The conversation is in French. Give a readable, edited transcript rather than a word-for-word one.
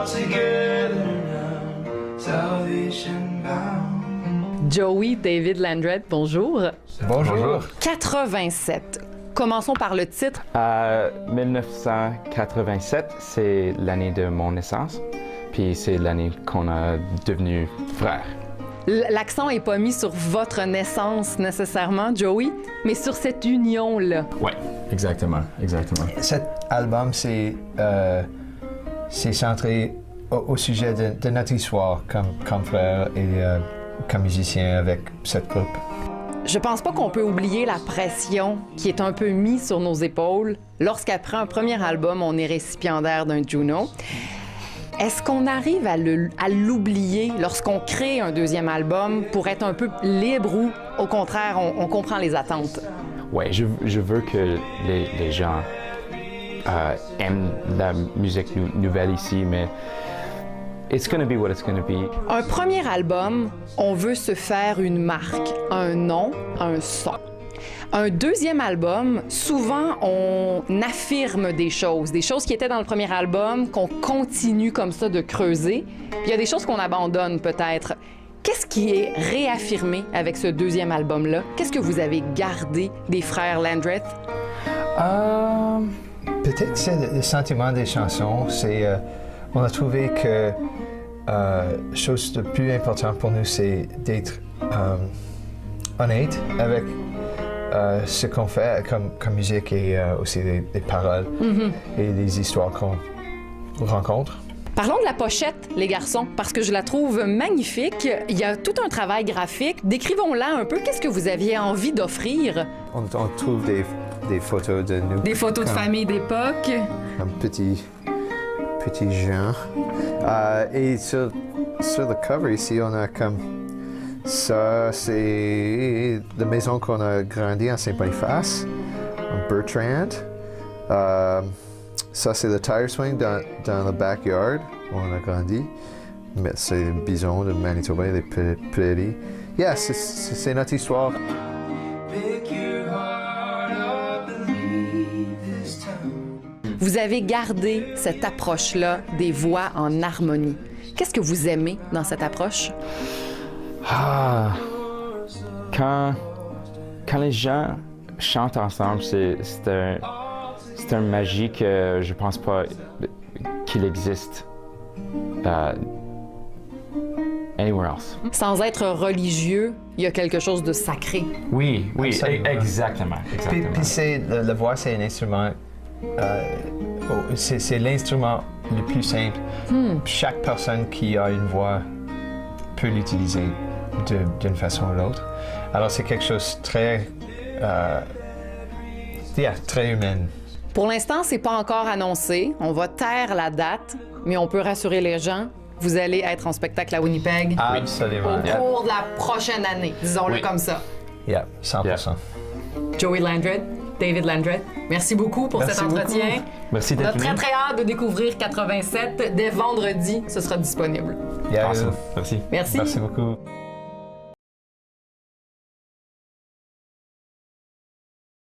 all together now, salvation bound. Joey David Landreth, bonjour. Bonjour. 87. Commençons par le titre. 1987, c'est l'année de mon naissance, puis c'est l'année qu'on a devenu frères. L'accent n'est pas mis sur votre naissance nécessairement, Joey, mais sur cette union-là. Oui, exactement. Cet album, c'est centré au sujet de notre histoire comme frères et comme musiciens avec cette groupe. Je pense pas qu'on peut oublier la pression qui est un peu mise sur nos épaules lorsqu'après un premier album, on est récipiendaire d'un Juno. Est-ce qu'on arrive à l'oublier lorsqu'on crée un deuxième album pour être un peu libre ou, au contraire, on comprend les attentes? Oui, je veux que les gens aiment la musique nouvelle ici, mais it's gonna be what it's gonna be. Un premier album, on veut se faire une marque, un nom, un son. Un deuxième album, souvent, on affirme des choses qui étaient dans le premier album, qu'on continue comme ça de creuser. Puis il y a des choses qu'on abandonne peut-être. Qu'est-ce qui est réaffirmé avec ce deuxième album-là? Qu'est-ce que vous avez gardé des frères Landreth? Peut-être c'est le sentiment des chansons. On a trouvé que chose de plus importante pour nous, c'est d'être honnête avec ce qu'on fait comme musique et aussi les paroles et les histoires qu'on rencontre. Parlons de la pochette, les garçons, parce que je la trouve magnifique. Il y a tout un travail graphique. Décrivons-la un peu. Qu'est-ce que vous aviez envie d'offrir? On trouve des photos de nous. Des photos de famille d'époque. Un petit Jean. Et sur le cover ici, on a comme ça, c'est la maison qu'on a grandi en Saint-Boniface, en Bertrand. Ça, c'est le tire swing dans le backyard où on a grandi. Mais c'est les bisons de Manitoba, les prairies. Yeah, c'est notre histoire. Pick your heart up and leave this town. Vous avez gardé cette approche-là des voix en harmonie. Qu'est-ce que vous aimez dans cette approche? Quand les gens chantent ensemble, c'est un magie que je pense pas qu'il existe anywhere else. Sans être religieux, il y a quelque chose de sacré. Oui, Absolument. exactement. Puis la voix, c'est un instrument. C'est l'instrument le plus simple. Chaque personne qui a une voix peut l'utiliser d'une façon ou l'autre. Alors c'est quelque chose de très humain. Pour l'instant, c'est pas encore annoncé. On va taire la date, mais on peut rassurer les gens. Vous allez être en spectacle à Winnipeg Absolument. au cours de la prochaine année, disons-le comme ça. Yeah, 100%. Joey Landreth, David Landreth, merci beaucoup pour cet entretien. Merci On a d'être venu. très hâte de découvrir 87. Dès vendredi, ce sera disponible. Yeah. Awesome. Merci. Merci. Merci beaucoup.